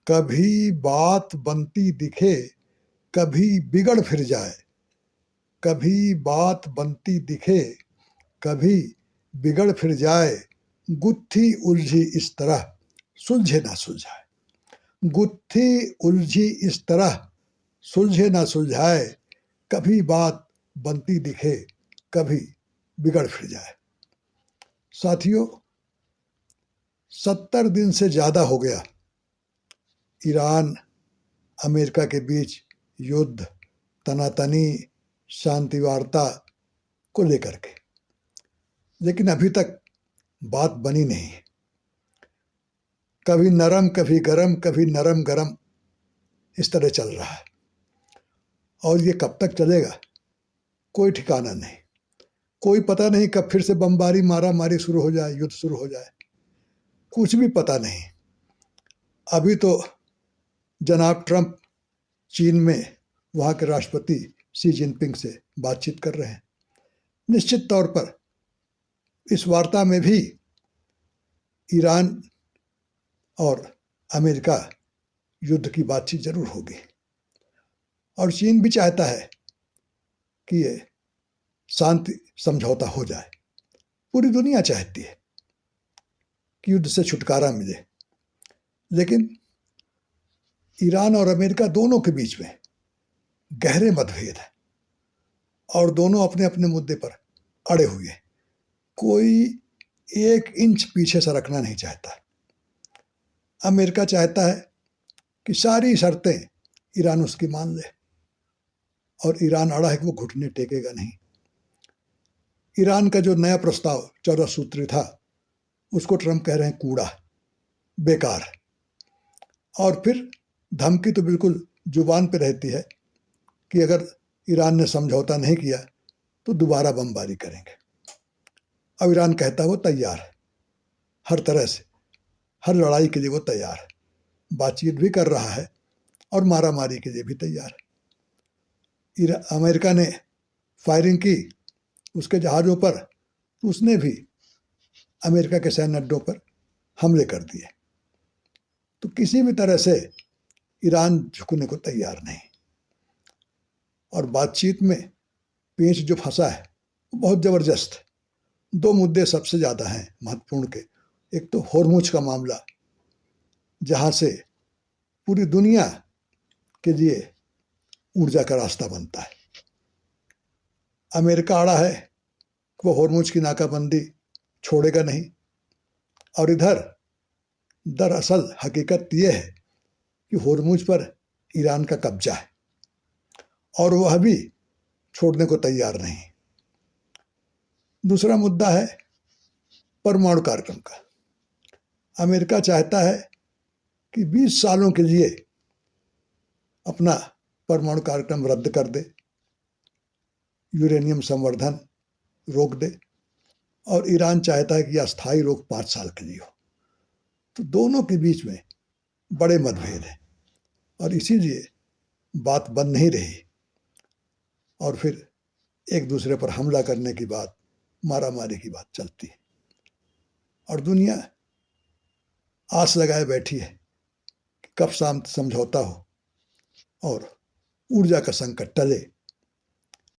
कभी बात बनती दिखे, कभी बिगड़ फिर जाए। कभी बात बनती दिखे, कभी बिगड़ फिर जाए। गुत्थी उलझी इस तरह, सुलझे ना सुलझाए। गुत्थी उलझी इस तरह, सुलझे ना सुलझाए। कभी बात बनती दिखे, कभी बिगड़ फिर जाए। साथियों, 70 दिन से ज़्यादा हो गया ईरान अमेरिका के बीच युद्ध, तनातनी, शांति वार्ता को लेकर के, लेकिन अभी तक बात बनी नहीं। कभी नरम कभी गरम, कभी नरम गरम, इस तरह चल रहा है। और ये कब तक चलेगा कोई ठिकाना नहीं। कोई पता नहीं कब फिर से बमबारी, मारा मारी शुरू हो जाए, युद्ध शुरू हो जाए, कुछ भी पता नहीं। अभी तो जनाब ट्रंप चीन में वहाँ के राष्ट्रपति शी जिनपिंग से बातचीत कर रहे हैं। निश्चित तौर पर इस वार्ता में भी ईरान और अमेरिका युद्ध की बातचीत जरूर होगी। और चीन भी चाहता है कि ये शांति समझौता हो जाए। पूरी दुनिया चाहती है कि युद्ध से छुटकारा मिले, लेकिन ईरान और अमेरिका दोनों के बीच में गहरे मतभेद है और दोनों अपने अपने मुद्दे पर अड़े हुए हैं। कोई 1 इंच पीछे सरकना नहीं चाहता। अमेरिका चाहता है कि सारी शर्तें ईरान उसकी मान ले, और ईरान अड़ा है कि वो घुटने टेकेगा नहीं। ईरान का जो नया प्रस्ताव 14 सूत्री था, उसको ट्रंप कह रहे हैं कूड़ा, बेकार। और फिर धमकी तो बिल्कुल जुबान पे रहती है कि अगर ईरान ने समझौता नहीं किया तो दोबारा बमबारी करेंगे। अब ईरान कहता है वो तैयार है, हर तरह से, हर लड़ाई के लिए वो तैयार है, बातचीत भी कर रहा है और मारामारी के लिए भी तैयार है। अमेरिका ने फायरिंग की उसके जहाज़ों पर, उसने भी अमेरिका के सैन्य अड्डों पर हमले कर दिए। तो किसी भी तरह से ईरान झुकने को तैयार नहीं। और बातचीत में पेंच जो फंसा है वो बहुत ज़बरदस्त है। 2 मुद्दे सबसे ज़्यादा हैं महत्वपूर्ण के। एक तो होर्मुज का मामला, जहाँ से पूरी दुनिया के लिए ऊर्जा का रास्ता बनता है। अमेरिका अड़ा है कि वो होर्मुज की नाकाबंदी छोड़ेगा नहीं, और इधर दरअसल हकीकत ये है कि होर्मुज पर ईरान का कब्जा है और वह भी छोड़ने को तैयार नहीं। दूसरा मुद्दा है परमाणु कार्यक्रम का। अमेरिका चाहता है कि 20 सालों के लिए अपना परमाणु कार्यक्रम रद्द कर दे, यूरेनियम संवर्धन रोक दे, और ईरान चाहता है कि अस्थायी रोक 5 साल के लिए हो। तो दोनों के बीच में बड़े मतभेद हैं और इसीलिए बात बन नहीं रही, और फिर एक दूसरे पर हमला करने की बात, मारामारी की बात चलती है। और दुनिया आस लगाए बैठी है कि कब शांति समझौता हो और ऊर्जा का संकट टले